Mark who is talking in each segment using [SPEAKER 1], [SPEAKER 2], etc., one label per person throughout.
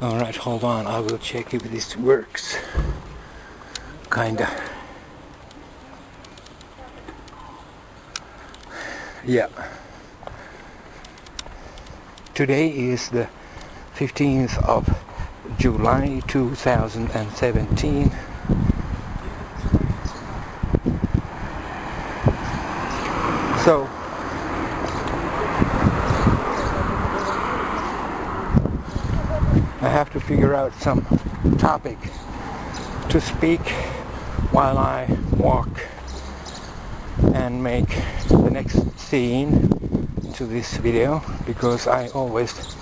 [SPEAKER 1] Alright, hold on, I will check if this works. Kinda. Yeah. Today is the 15th of July 2017. So I have to figure out some topic to speak while I walk and make the next scene to this video, because I always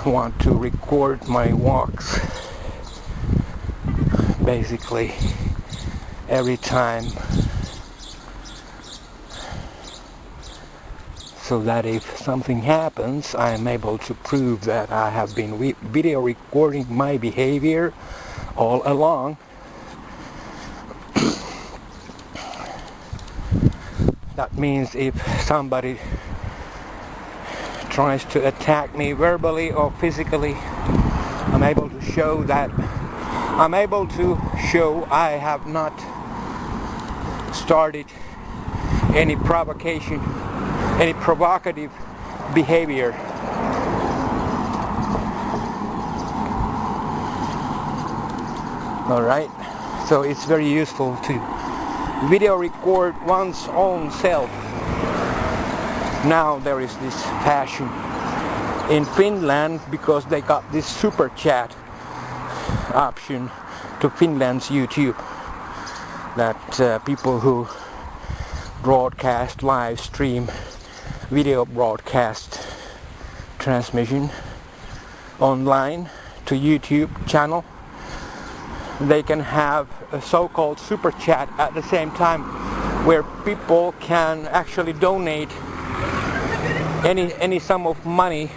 [SPEAKER 1] want to record my walks basically every time, so that if something happens, I am able to prove that I have been video recording my behavior all along. That means if somebody tries to attack me verbally or physically, I'm able to show I have not started any provocation, any provocative behavior. Alright, so it's very useful to video record one's own self. Now there is this passion in Finland because they got this super chat option to Finland's YouTube, that people who broadcast, live stream, video broadcast transmission online to YouTube channel, they can have a so-called super chat at the same time, where people can actually donate any sum of money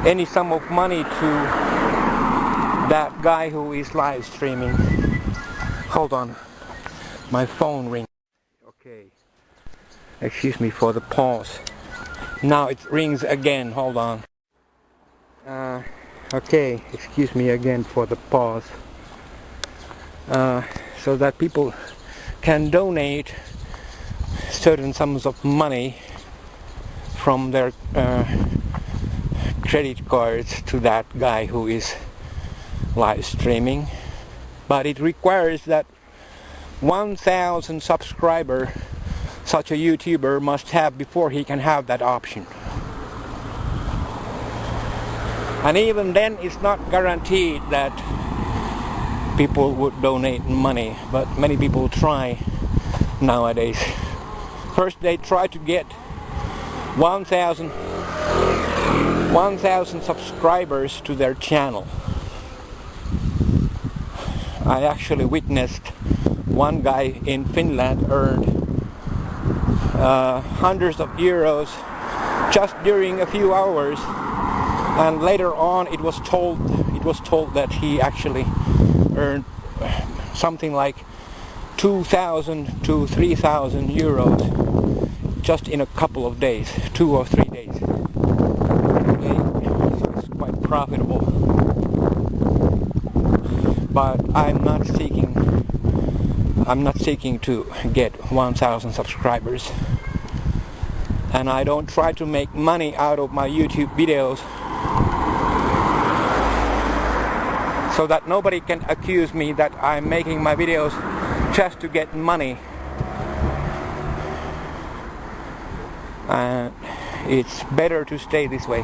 [SPEAKER 1] to that guy who is live streaming. Hold on, my phone rings. Okay, excuse me for the pause. Now it rings again, hold on. Okay, excuse me again for the pause. So that people can donate certain sums of money from their credit cards to that guy who is live streaming. But it requires that 1,000 subscribers such a YouTuber must have before he can have that option. And even then it's not guaranteed that people would donate money, but many people try nowadays. First they try to get 1,000 subscribers to their channel. I actually witnessed one guy in Finland earned hundreds of euros just during a few hours, and later on it was told that he actually earned something like 2,000 to 3,000 euros just in a couple of days, 2 or 3 days. Okay, so it's quite profitable. But I'm not seeking to get 1,000 subscribers, and I don't try to make money out of my YouTube videos, so that nobody can accuse me that I'm making my videos just to get money. It's better to stay this way.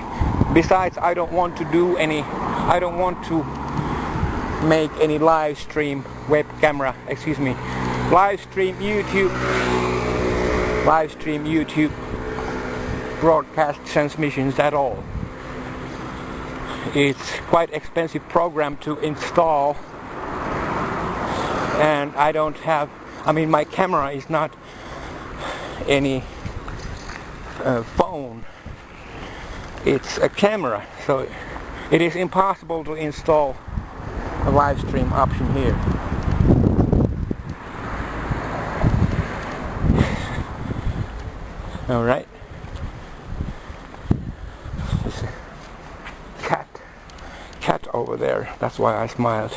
[SPEAKER 1] Besides, I don't want to make any live stream YouTube broadcast transmissions at all. It's quite expensive program to install, and my camera is not any phone. It's a camera, so it is impossible to install a live stream option here. Alright. Cat. over there. That's why I smiled.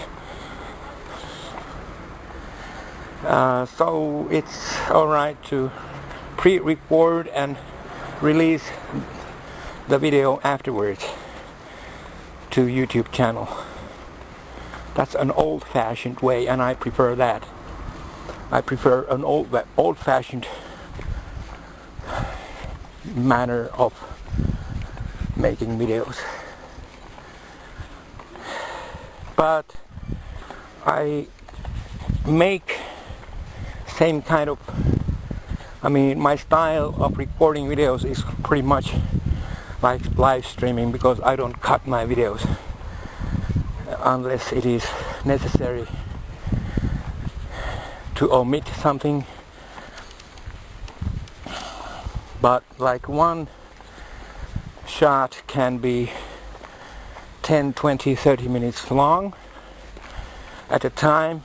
[SPEAKER 1] So it's alright to pre-record and release the video afterwards to YouTube channel. That's an old-fashioned way, and I prefer that. I prefer an old-fashioned manner of making videos. But I make same kind of, my style of recording videos is pretty much like live streaming, because I don't cut my videos unless it is necessary to omit something. But like one shot can be 10, 20, 30 minutes long at a time.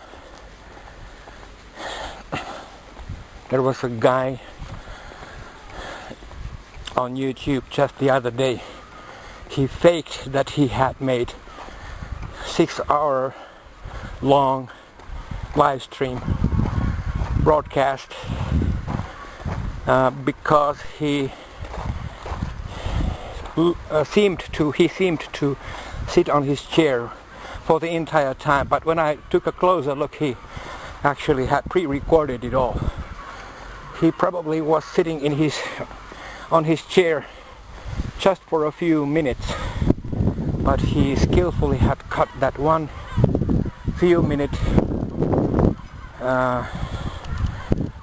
[SPEAKER 1] There was a guy on YouTube just the other day. He faked that he had made 6-hour long live stream broadcast because he seemed to sit on his chair for the entire time, but when I took a closer look, he actually had pre-recorded it all. He probably was sitting on his chair just for a few minutes, but he skillfully had cut that one few minute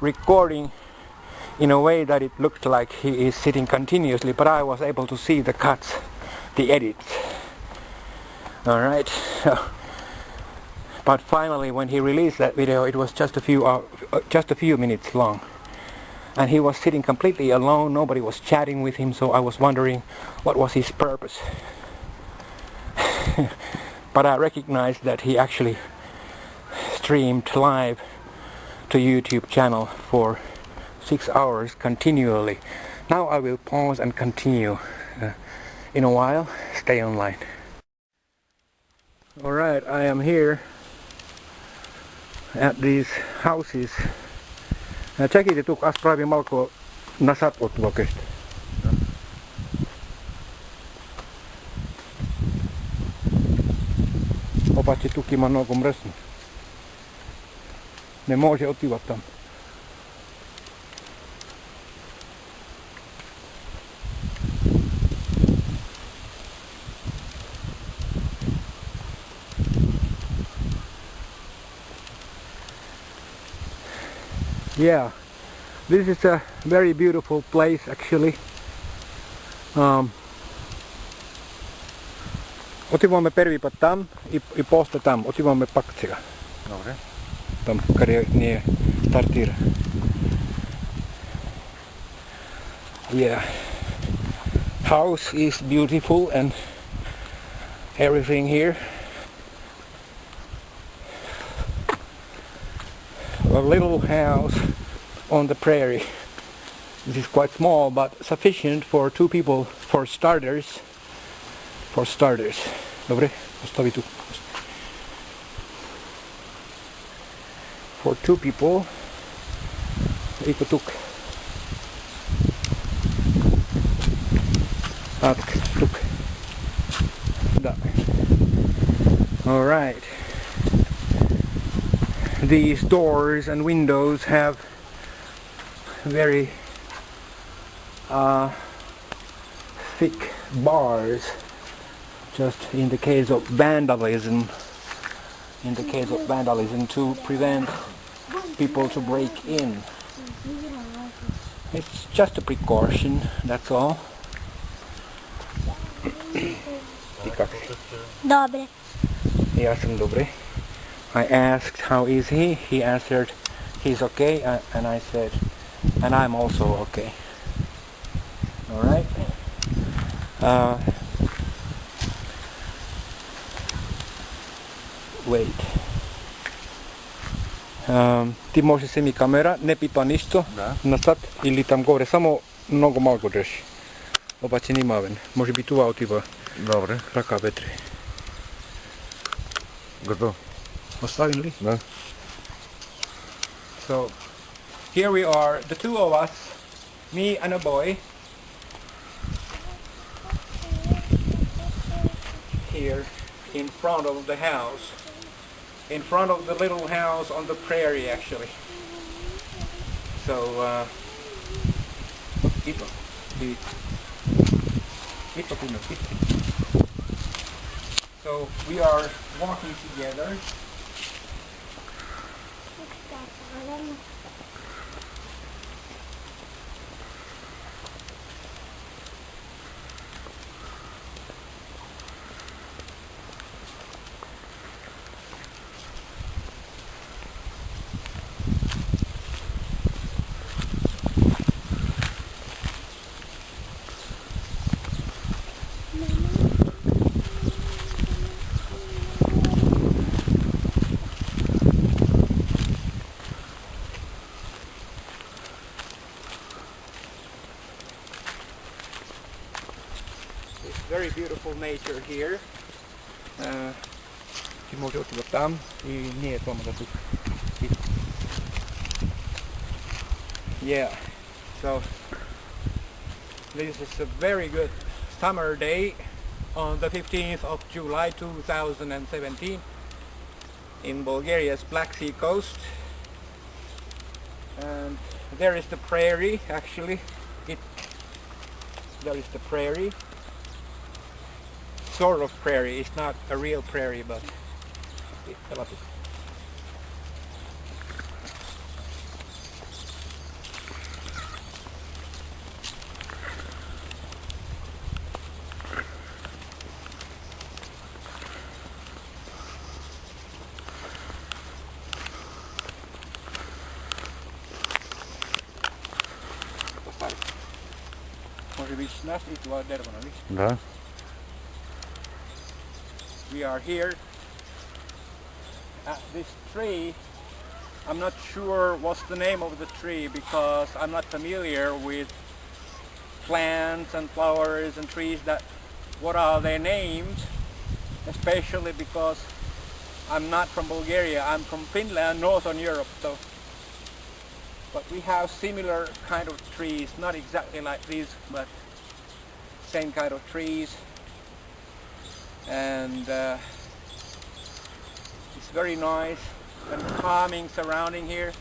[SPEAKER 1] recording in a way that it looked like he is sitting continuously, but I was able to see the cuts, the edits. Alright, but finally when he released that video, it was just a few minutes long. And he was sitting completely alone, nobody was chatting with him, so I was wondering what was his purpose. But I recognized that he actually streamed live to YouTube channel for 6 hours continually. Now I will pause and continue in a while. Stay online. Alright, I am here at these houses. Čekajte tu, аз правим малко назад от локещ. Обаче тук има много мръсно. Не може отива там. Yeah, this is a very beautiful place actually. Отиваме първи път там и после там. Отиваме пак сега. Добре. Там къде ние стартира. Yeah. House is beautiful and everything here. A little house on the prairie. This is quite small but sufficient for 2 people for starters. Dobre, postawi tu. For 2 people. Eikö tuk? Tuk. Da. All right. These doors and windows have very thick bars, just in the case of vandalism. To prevent people to break in. It's just a precaution, that's all.
[SPEAKER 2] Dobre.
[SPEAKER 1] Ja sam dobre. I asked how is he. He answered he's okay, and I said, and I'm also okay. All right. Wait. Ти може се ми камера, не пипа нищо, назад или там горе, само много малко дръж. Обаче внимавен. Може би това отива. Добре. Ръка вътре.
[SPEAKER 2] Готов.
[SPEAKER 1] Поставили?
[SPEAKER 2] Да.
[SPEAKER 1] So here we are, the two of us, me and a boy, here in front of the house, in front of the little house on the prairie actually. So so we are walking together. Very beautiful nature here. Yeah, so this is a very good summer day on the 15th of July 2017 in Bulgaria's Black Sea coast. And there is the prairie actually. There is the prairie. Sort of prairie, it's not a real prairie, but
[SPEAKER 2] Да.
[SPEAKER 1] we are here at this tree. I'm not sure what's the name of the tree because I'm not familiar with plants and flowers and trees, that what are their names, especially because I'm not from Bulgaria, I'm from Finland, Northern Europe. So, but we have similar kind of trees, not exactly like these, but same kind of trees. And it's very nice and calming surrounding here.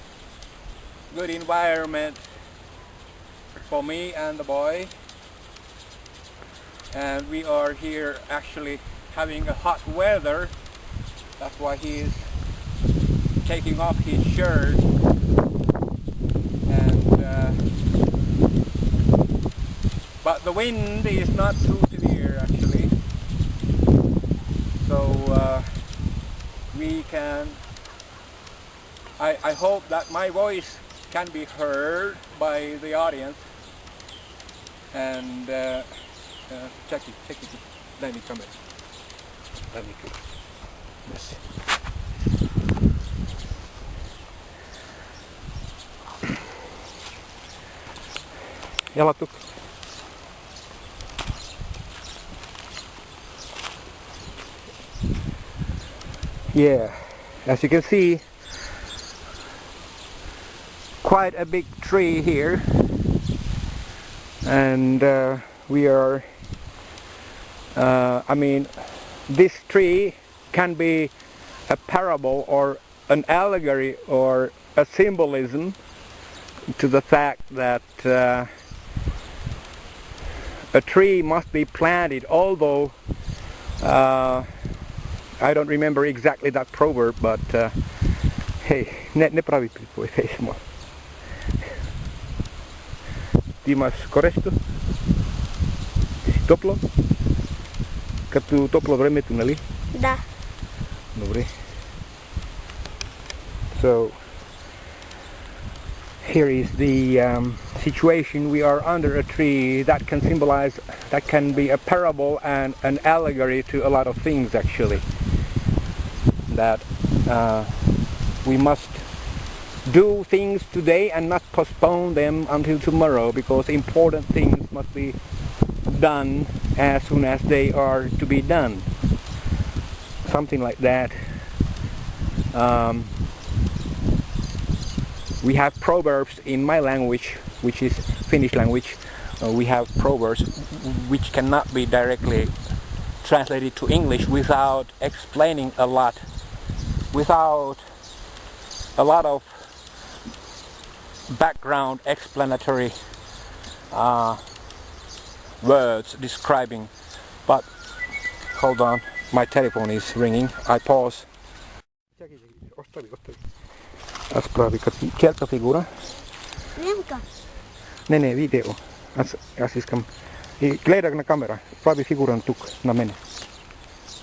[SPEAKER 1] Good environment for me and the boy. And we are here actually having a hot weather. That's why he is taking off his shirt. And but the wind is not too severe actually. So we can, I hope that my voice can be heard by the audience. And check it, let me come in. Let me go. Yes. Jalat. Yeah, as you can see, quite a big tree here, and we are, I mean, this tree can be a parable or an allegory or a symbolism to the fact that a tree must be planted, although I don't remember exactly that proverb, but hey, ne pravi pripovedaj smo. Ti imaš korešto? Ti si toplo? Като топло времето, нали?
[SPEAKER 3] Да.
[SPEAKER 1] Добре. So here is the situation. We are under a tree that can symbolize, that can be a parable and an allegory to a lot of things actually. That we must do things today and not postpone them until tomorrow, because important things must be done as soon as they are to be done. Something like that. We have proverbs in my language, which is Finnish language. We have proverbs which cannot be directly translated to English without explaining a lot, without a lot of background explanatory words describing. But hold on, my telephone is ringing. I pause. Certa figura. Ne video. Asiskam. Gledar na kamera. Pravi figuran tuk na mene.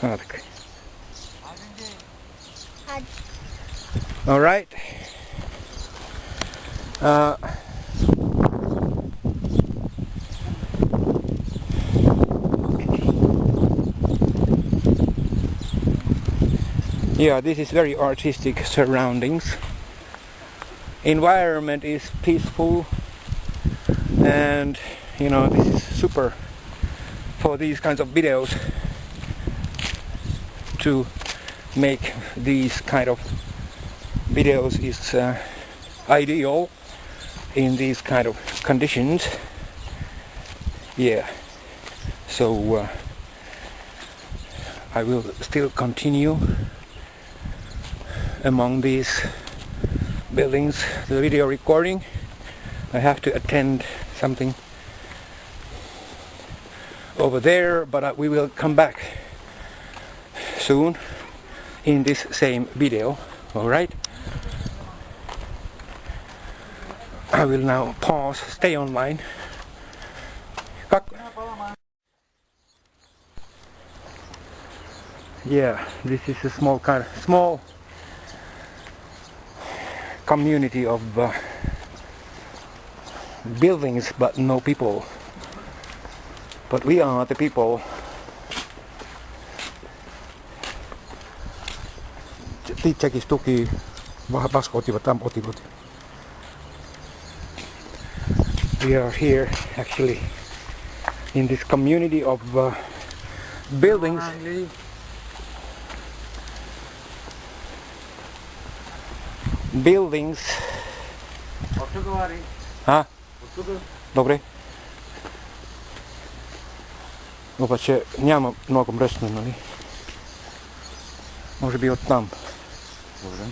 [SPEAKER 1] Atak. All right. Yeah, this is very artistic surroundings. Environment is peaceful, and you know, this is super for these kinds of videos, to make these kind of videos is ideal in these kind of conditions. Yeah, so I will still continue among these buildings the video recording. I have to attend something over there, but we will come back soon in this same video. Alright, I will now pause, stay online. Yeah, this is a small community of buildings, but no people. But we are the people. Tiitsäkin tuki vaskotivat. We are here actually in this community of buildings. Buildings. Ha? Dobre. Opače, няма много мръсно, нали? Може би оттам.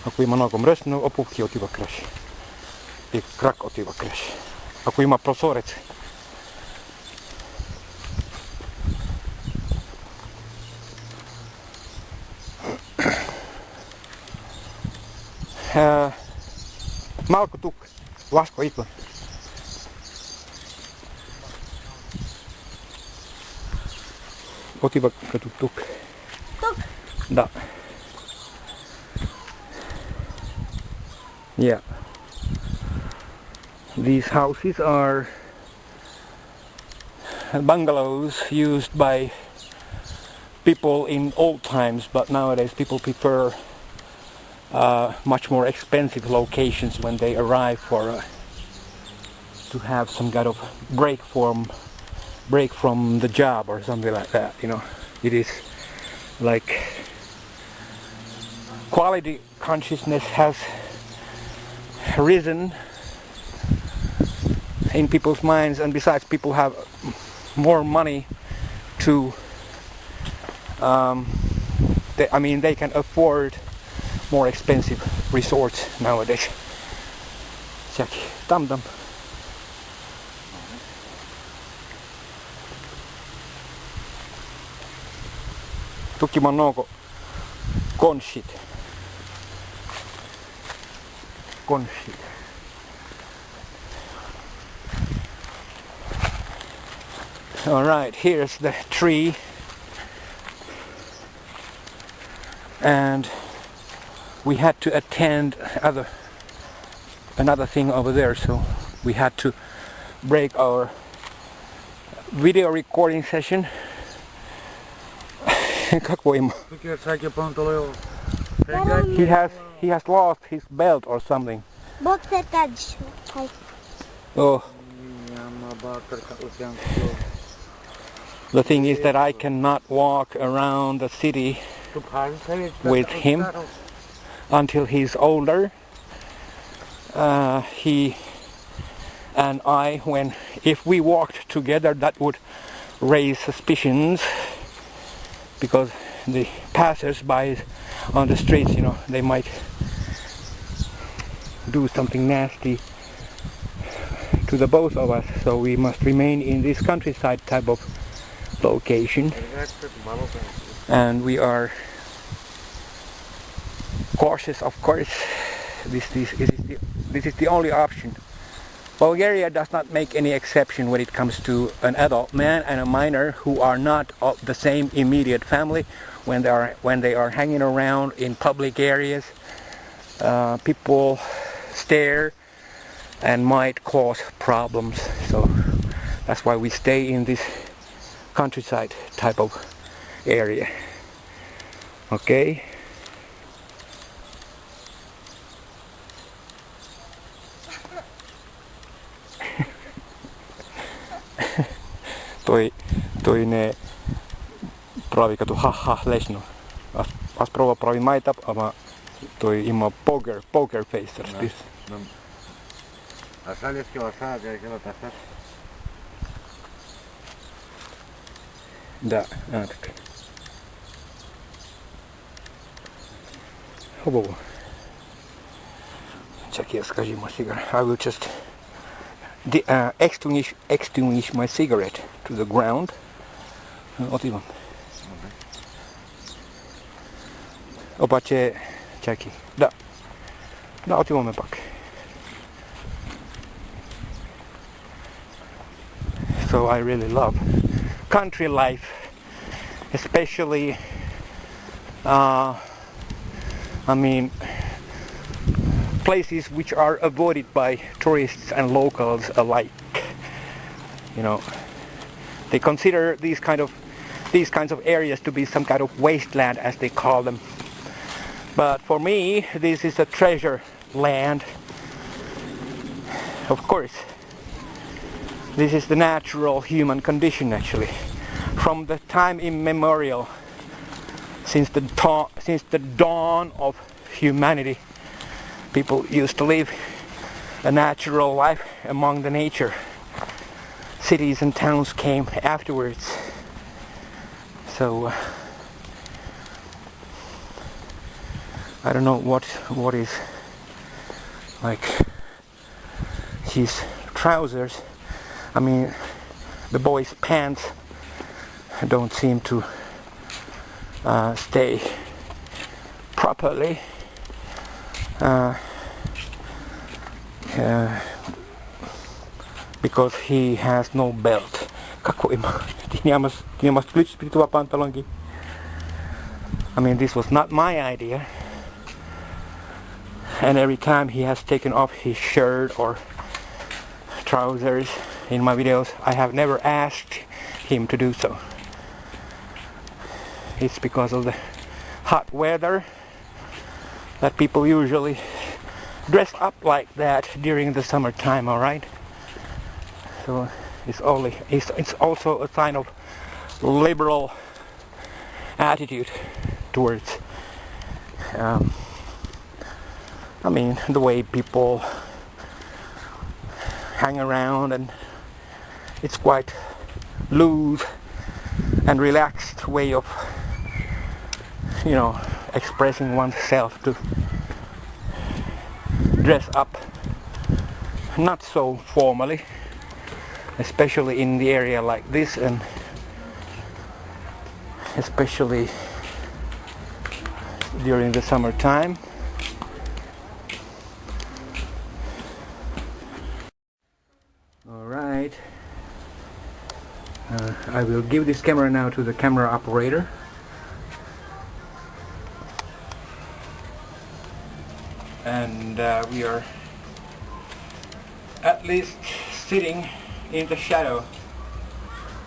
[SPEAKER 1] Ако има много мръсно, опухти отива краш. И крак отива краш. Ако има прозорец. Малко тук. Ласко идва. Отива като тук. Тук? Да. Yeah. These houses are bungalows used by people in old times, but nowadays people prefer much more expensive locations when they arrive for to have some kind of break from the job or something like that. You know, it is like quality consciousness has risen in people's minds, and besides, people have more money to they can afford more expensive resorts nowadays. Sielläkin, tam. Tukiman nooko konshit. Alright, here's the tree, and we had to attend another thing over there, so we had to break our video recording session. He has lost his belt or something. Oh. The thing is that I cannot walk around the city with him. until he's older. He and I, if we walked together, that would raise suspicions, because the passers-by on the streets, you know, they might do something nasty to the both of us. So we must remain in this countryside type of location, and we are cautious, of course. This is the only option. Bulgaria does not make any exception when it comes to an adult man and a minor who are not of the same immediate family. When they are hanging around in public areas, people stare and might cause problems. So that's why we stay in this countryside type of area. Okay. Toi ne pravi katu haha lesno. As prova pravi maitap, ama toi imma poker facer.
[SPEAKER 2] A saljeski osad ja kelo tässä.
[SPEAKER 1] Da, tak. Hobo. Check here, скажи my cigarette. I will just extinguish my cigarette to the ground. Otivan. Opače čaki. Da. Da, otivan me pak. So I really love country life, especially places which are avoided by tourists and locals alike. You know, they consider these kinds of areas to be some kind of wasteland, as they call them. But for me, this is a treasure land. Of course, this is the natural human condition, actually. From the time immemorial, since the dawn of humanity, people used to live a natural life among the nature. Cities and towns came afterwards. So I don't know what is like his trousers. I mean, the boy's pants don't seem to stay properly. Because he has no belt. I mean, this was not my idea. And every time he has taken off his shirt or trousers in my videos, I have never asked him to do so. It's because of the hot weather that people usually dress up like that during the summertime, alright? So it's also a sign of liberal attitude towards the way people hang around, and it's quite loose and relaxed way of, you know, expressing oneself, to dress up not so formally, especially in the area like this, and especially during the summertime. Alright, I will give this camera now to the camera operator. And we are at least sitting in the shadow,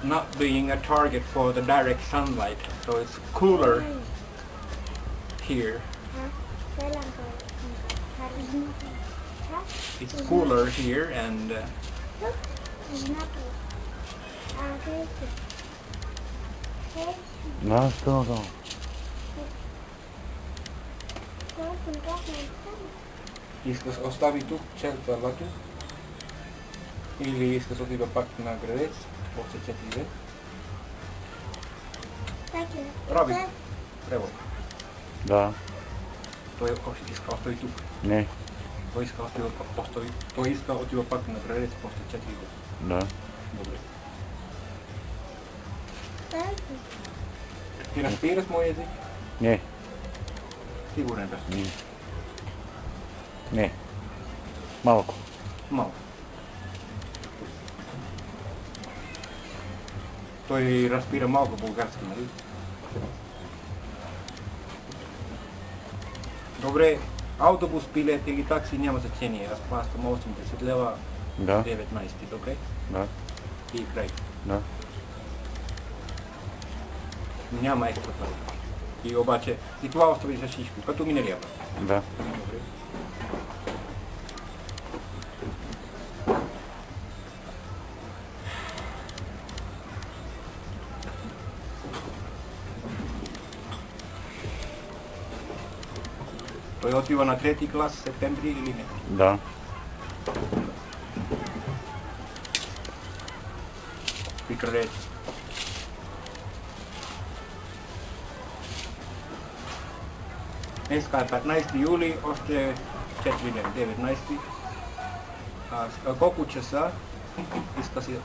[SPEAKER 1] not being a target for the direct sunlight, so it's cooler here. It's cooler here, and
[SPEAKER 2] no, still don't.
[SPEAKER 1] Искаш остави тук черпалата или искаш отива пак на градец, после 4 лет? Роби, превод.
[SPEAKER 2] Да.
[SPEAKER 1] Той иска остави тук.
[SPEAKER 2] Не.
[SPEAKER 1] Той иска отива пак на градец, после 4 лет.
[SPEAKER 2] Да.
[SPEAKER 1] Добре. Ти разбираш мой език?
[SPEAKER 2] Не.
[SPEAKER 1] Сигурен да.
[SPEAKER 2] Не. Малко.
[SPEAKER 1] Малко. Той разбира малко български, нали? Добре, автобус, билет или такси няма значение. Аз плащам 80 лева
[SPEAKER 2] Да.
[SPEAKER 1] 19, добре?
[SPEAKER 2] Да.
[SPEAKER 1] И край.
[SPEAKER 2] Да.
[SPEAKER 1] Няма екстра пари. И обаче, и това остави за всичко, като миналия път.
[SPEAKER 2] Да.
[SPEAKER 1] Добре. Той отива на 3 клас септември или не?
[SPEAKER 2] Да.
[SPEAKER 1] При градец. Днеска е 15 юли, още 4 ден, 19. Колко часа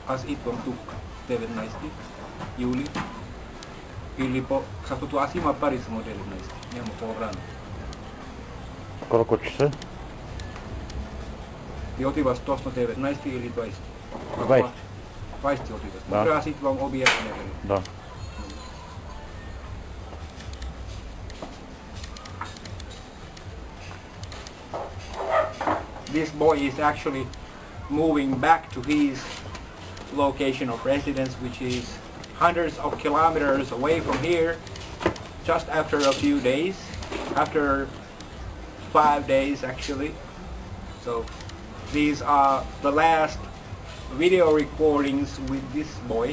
[SPEAKER 1] аз идвам тук? 19 юли. Или защото аз има пари само 19, няма по-рано.
[SPEAKER 2] Колко часа?
[SPEAKER 1] И отиваш точно 19 или 20?
[SPEAKER 2] 20.
[SPEAKER 1] 20 отиваш.
[SPEAKER 2] Да.
[SPEAKER 1] Добре, аз идвам обяд някъде.
[SPEAKER 2] Да.
[SPEAKER 1] This boy is actually moving back to his location of residence, which is hundreds of kilometers away from here, just after a few days, after 5 days actually. So these are the last video recordings with this boy.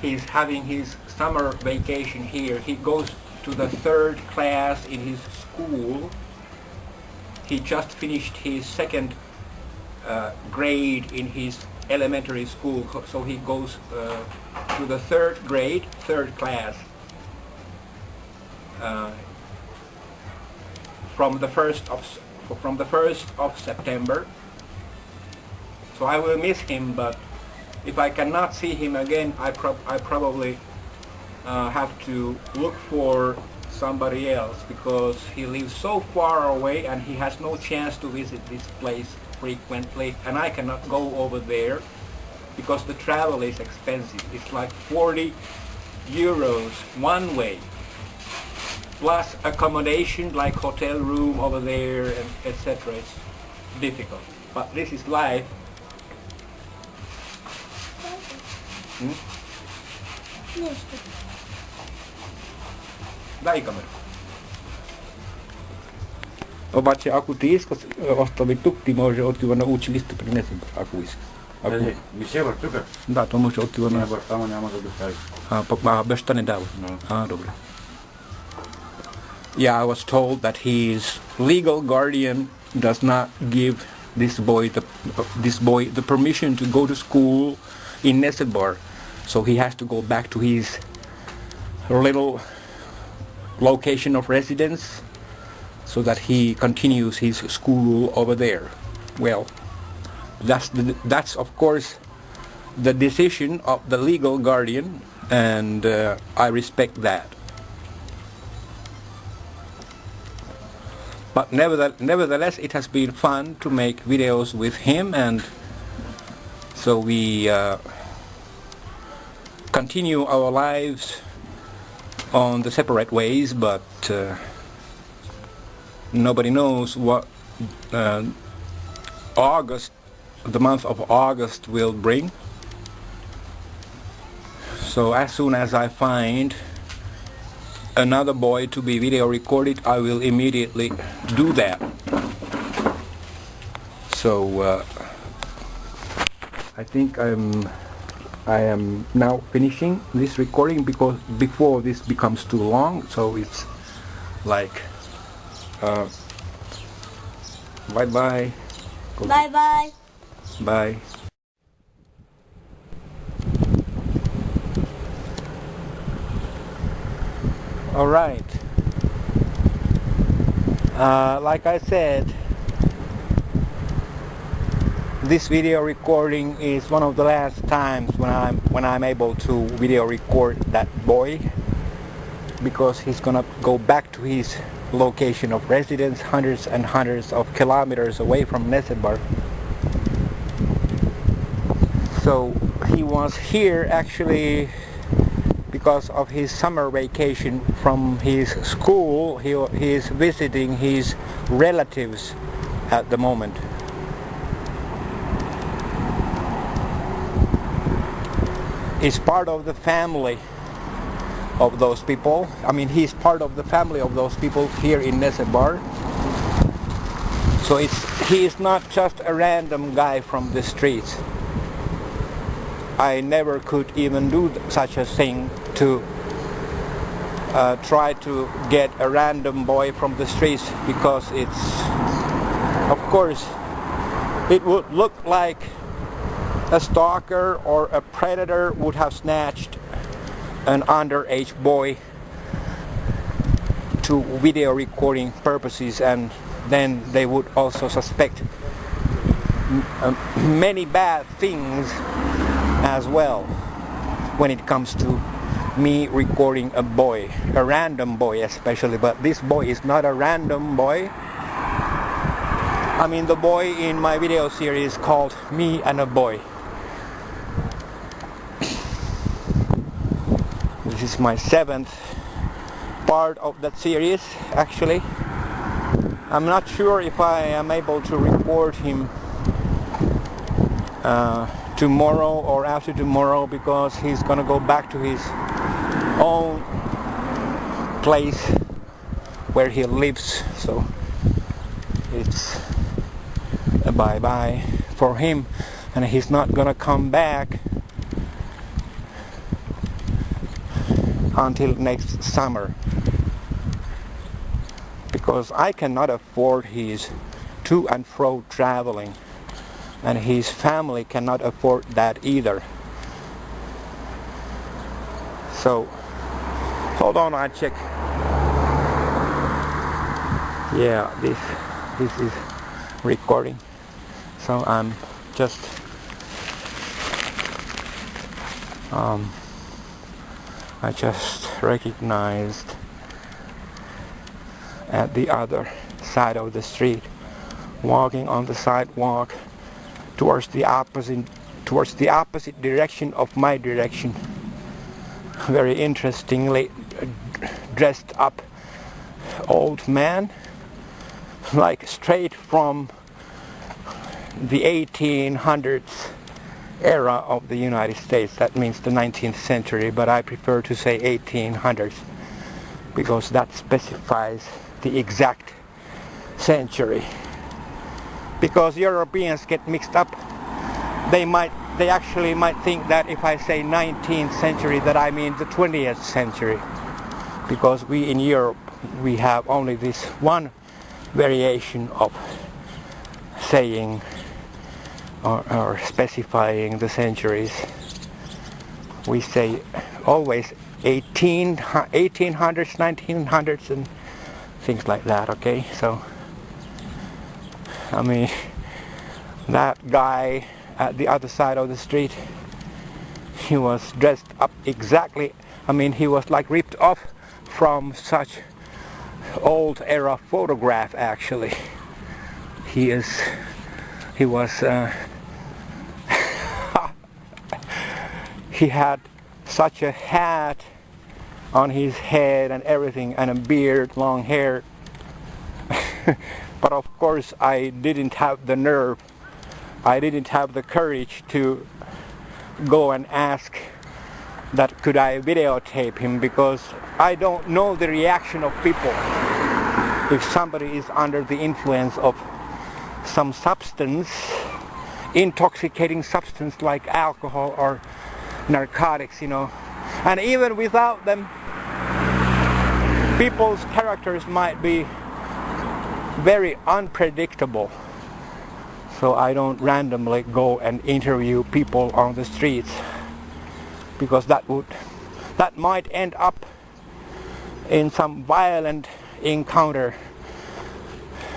[SPEAKER 1] He's having his summer vacation here. He goes to the 3rd class in his school. He just finished his 2nd grade in his elementary school, so he goes to the 3rd grade, 3rd class, from the 1st of September. So I will miss him, but if I cannot see him again, I probably have to look for somebody else, because he lives so far away and he has no chance to visit this place frequently, and I cannot go over there because the travel is expensive. It's like 40 euros one way, plus accommodation like hotel room over there, and etc. It's difficult, but this is life. Дай камеру. Обаче, ако ти искаш остави тук, ти може отива на училище, принеси го, ако искаш.
[SPEAKER 2] Ми севър тук?
[SPEAKER 1] Да, то може отива на...
[SPEAKER 2] Севър, само няма да достави.
[SPEAKER 1] Баща не дава.
[SPEAKER 2] No.
[SPEAKER 1] Добре. Yeah, I was told that his legal guardian does not give this boy the permission to go to school in Nesebar, so he has to go back to his little location of residence so that he continues his school over there. Well, that's of course the decision of the legal guardian, and I respect that. But nevertheless, it has been fun to make videos with him, and so we continue our lives on the separate ways, but nobody knows what the month of August will bring. So as soon as I find another boy to be video recorded, I will immediately do that. So I think I'm I am now finishing this recording because before this becomes too long, so it's like bye bye.
[SPEAKER 3] Bye bye.
[SPEAKER 1] Bye. All right. Like I said, this video recording is one of the last times when I'm able to video record that boy, because he's gonna go back to his location of residence hundreds and hundreds of kilometers away from Nesebar. So he was here actually because of his summer vacation from his school. He is visiting his relatives at the moment. He's part of the family of those people. I mean, he's part of the family of those people here in Nesebar. So he is not just a random guy from the streets. I never could even do such a thing to try to get a random boy from the streets, because it's, of course, it would look like a stalker or a predator would have snatched an underage boy to video recording purposes, and then they would also suspect many bad things as well when it comes to me recording a boy, a random boy especially. But this boy is not a random boy. I mean, the boy in my video series called Me and a Boy. This is my 7th part of that series actually. I'm not sure if I am able to record him tomorrow or after tomorrow, because he's gonna go back to his own place where he lives. So it's a bye-bye for him, and he's not gonna come back until next summer, because I cannot afford his to and fro traveling, and his family cannot afford that either. So hold on, I check. Yeah, this is recording, so I'm just I just recognized at the other side of the street, walking on the sidewalk towards the opposite direction of my direction, very interestingly dressed up old man, like straight from the 1800s era of the United States. That means the 19th century, but I prefer to say 1800s because that specifies the exact century. Because Europeans get mixed up, they actually might think that if I say 19th century that I mean the 20th century, because we in Europe, we have only this one variation of saying or specifying the centuries. We say always 1800s, 1900s and things like that, okay? So I mean, that guy at the other side of the street, he was dressed up exactly, I mean, he was like ripped off from such old era photograph actually. He was he had such a hat on his head and everything, and a beard, long hair. But of course I didn't have the nerve, I didn't have the courage to go and ask that could I videotape him, because I don't know the reaction of people if somebody is under the influence of some substance, intoxicating substance like alcohol or narcotics, you know. And even without them, people's characters might be very unpredictable. So I don't randomly go and interview people on the streets, because that might end up in some violent encounter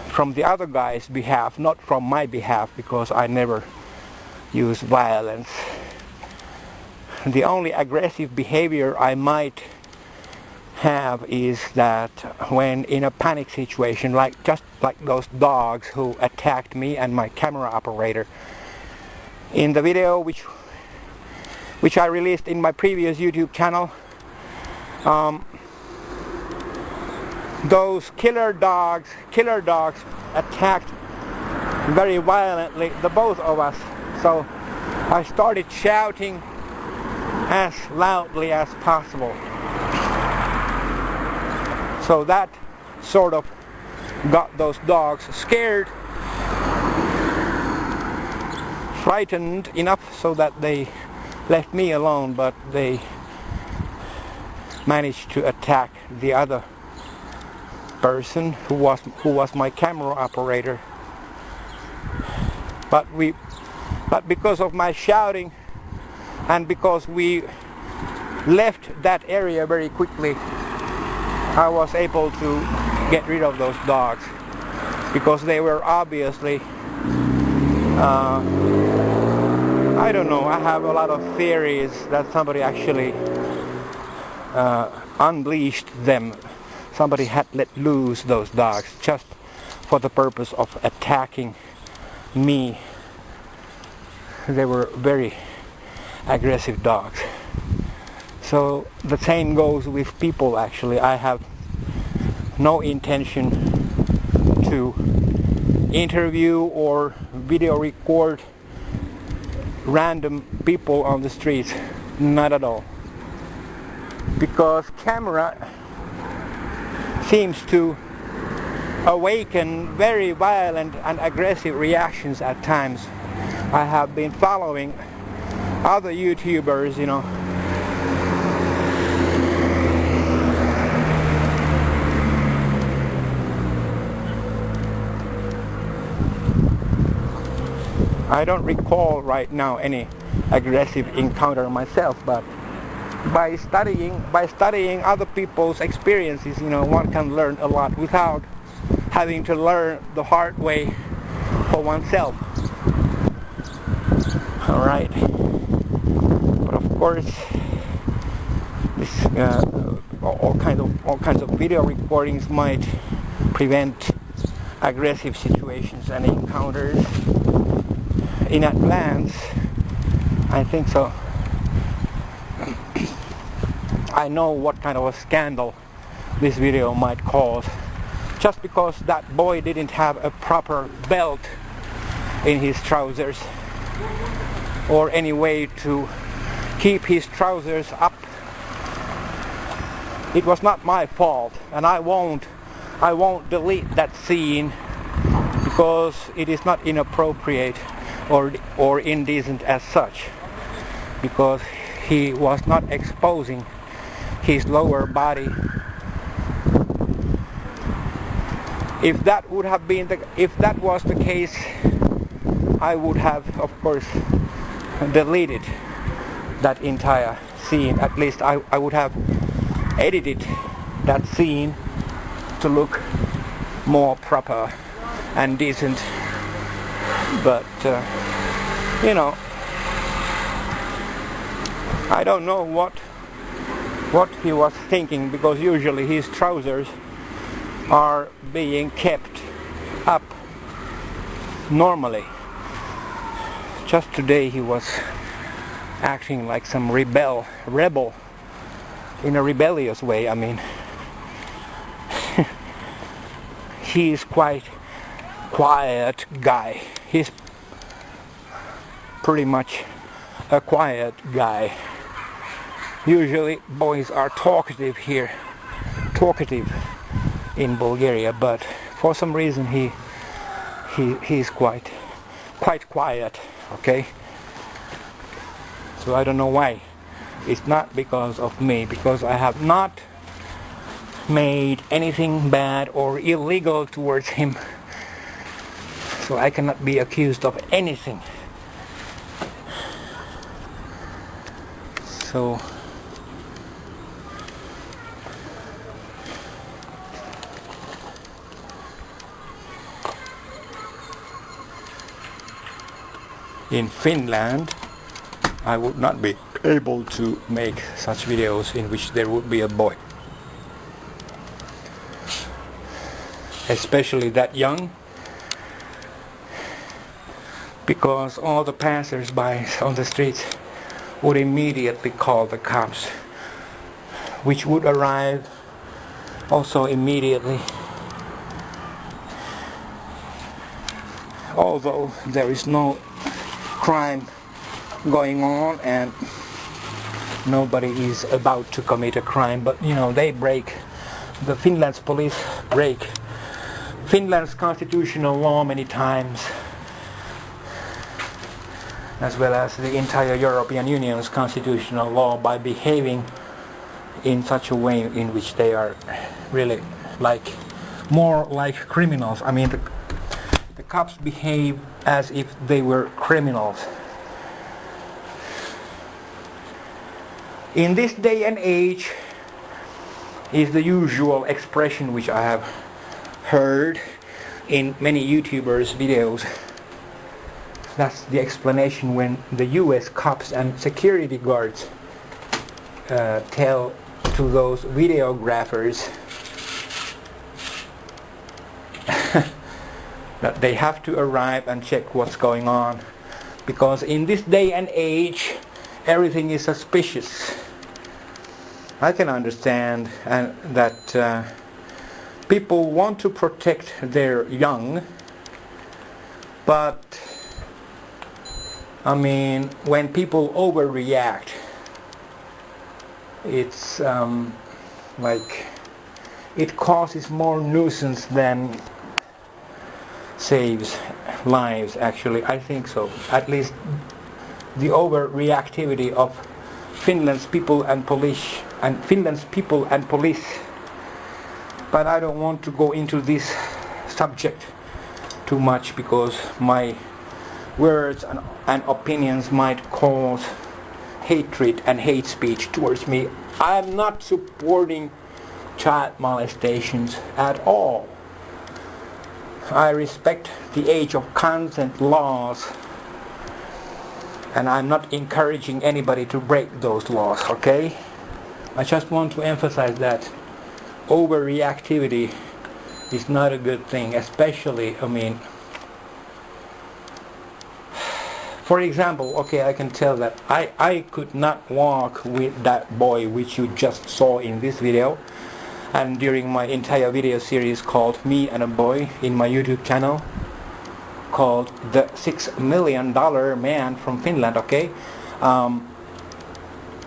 [SPEAKER 1] from the other guy's behalf, not from my behalf, because I never use violence. The only aggressive behavior I might have is that when in a panic situation, just like those dogs who attacked me and my camera operator. In the video which I released in my previous YouTube channel, those killer dogs attacked very violently the both of us. So I started shouting as loudly as possible. So that sort of got those dogs scared, frightened enough so that they left me alone, but they managed to attack the other person who was my camera operator. But because of my shouting and because we left that area very quickly, I was able to get rid of those dogs, because they were obviously I don't know, I have a lot of theories that somebody actually unleashed them. Somebody had let loose those dogs just for the purpose of attacking me. They were very aggressive dogs. So the same goes with people actually. I have no intention to interview or video record random people on the streets. Not at all. Because camera seems to awaken very violent and aggressive reactions at times. I have been following other YouTubers, you know, I don't recall right now any aggressive encounter myself, but by studying other people's experiences, you know, one can learn a lot without having to learn the hard way for oneself. All right, but of course, this all kinds of video recordings might prevent aggressive situations and encounters in advance. I think so. I know what kind of a scandal this video might cause, just because that boy didn't have a proper belt in his trousers or any way to keep his trousers up. It was not my fault, and I won't delete that scene because it is not inappropriate or indecent as such, because he was not exposing his lower body. If that was the case, I would have, of course, deleted that entire scene. At least I would have edited that scene to look more proper and decent. But you know, I don't know what he was thinking, because usually his trousers are being kept up normally. Just today he was acting like some rebel in a rebellious way. I mean, he's quite quiet guy. He's pretty much a quiet guy. Usually boys are talkative here, talkative in Bulgaria, but for some reason he's quite quiet. Okay, so I don't know why. It's not because of me, because I have not made anything bad or illegal towards him. So I cannot be accused of anything. So in Finland, I would not be able to make such videos in which there would be a boy, especially that young, because all the passers-by on the streets would immediately call the cops, which would arrive also immediately. Although there is no crime going on and nobody is about to commit a crime, but you know, the Finland's police break Finland's constitutional law many times, as well as the entire European Union's constitutional law, by behaving in such a way in which they are really more like criminals. I mean, the cops behave as if they were criminals. In this day and age is the usual expression which I have heard in many YouTubers' videos. That's the explanation when the US cops and security guards tell to those videographers that they have to arrive and check what's going on, because in this day and age everything is suspicious. I can understand that people want to protect their young, but I mean, when people overreact, it's it causes more nuisance than saves lives. Actually, I think so. At least the overreactivity of Finland's people and police, But I don't want to go into this subject too much, because my words and opinions might cause hatred and hate speech towards me. I'm not supporting child molestations at all. I respect the age of consent laws, and I'm not encouraging anybody to break those laws, okay? I just want to emphasize that overreactivity is not a good thing, especially, I mean, for example, okay, I can tell that I could not walk with that boy which you just saw in this video, and during my entire video series called Me and a Boy in my YouTube channel, called The $6 Million Man from Finland, okay?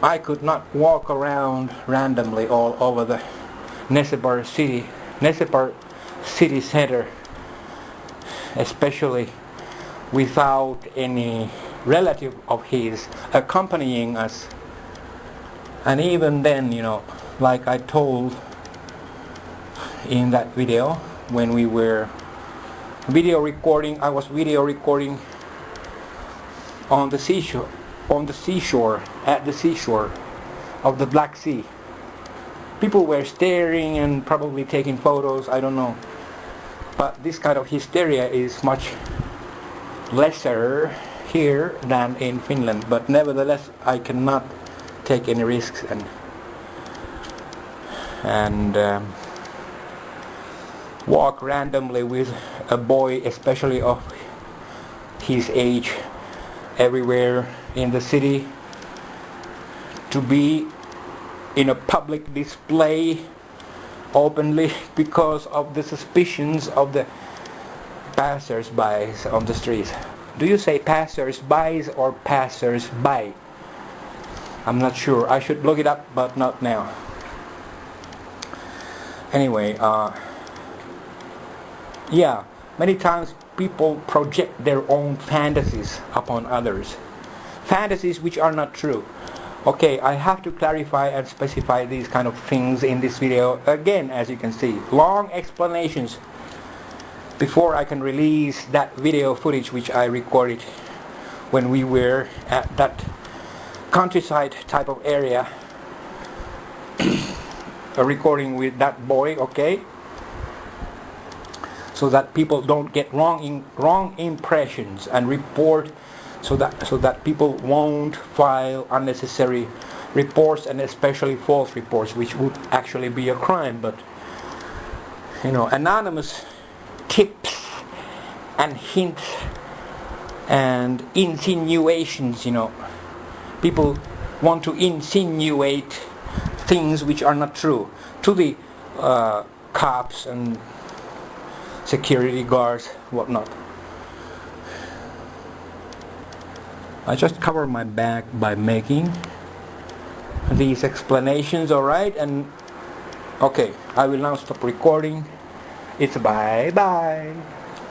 [SPEAKER 1] I could not walk around randomly all over the Nesepar city center, especially without any relative of his accompanying us. And even then, you know, like I told in that video, when we were I was video recording on the seashore, at the seashore of the Black Sea. People were staring and probably taking photos, I don't know. But this kind of hysteria is much lesser here than in Finland. But nevertheless, I cannot take any risks and walk randomly with a boy, especially of his age, everywhere in the city, to be in a public display openly because of the suspicions of the passers-by on the streets. Do you say passers-by or passers-by? I'm not sure. I should look it up, but not now. Anyway, yeah, many times people project their own fantasies upon others. Fantasies which are not true. Okay, I have to clarify and specify these kind of things in this video again. As you can see, long explanations before I can release that video footage which I recorded when we were at that countryside type of area, a recording with that boy, okay, so that people don't get wrong impressions and report, so that people won't file unnecessary reports, and especially false reports, which would actually be a crime. But anonymous tips and hints and insinuations, people want to insinuate things which are not true to the cops and security guards, whatnot. I just cover my back by making these explanations, alright? And okay, I will now stop recording. It's bye bye.